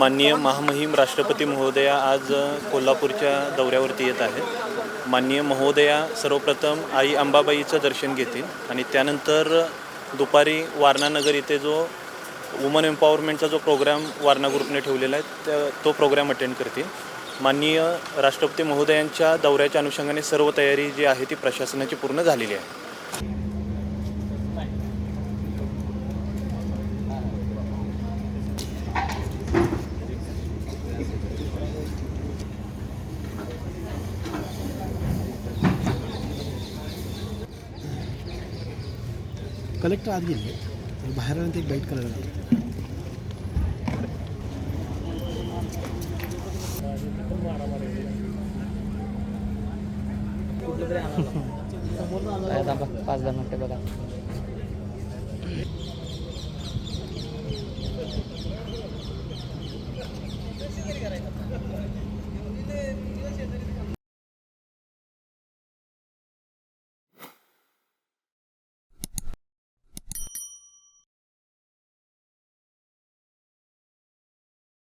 माननीय महामहिम राष्ट्रपती महोदया आज कोल्हापूरच्या दौऱ्यावरती येत आहेत. माननीय महोदया सर्वप्रथम आई अंबाबाईचं दर्शन घेतील आणि त्यानंतर दुपारी वारणानगर इथे जो वुमन एम्पॉवरमेंटचा जो प्रोग्राम वारणा ग्रुपने ठेवलेला आहे तो प्रोग्राम अटेंड करतील. माननीय राष्ट्रपती महोदयांच्या दौऱ्याच्या अनुषंगाने सर्व तयारी जी आहे ती प्रशासनाची पूर्ण झालेली आहे. कलेक्टर आत गेले बाहेर ते एक बाईट करायला पाच 10 मिनिटं बघा.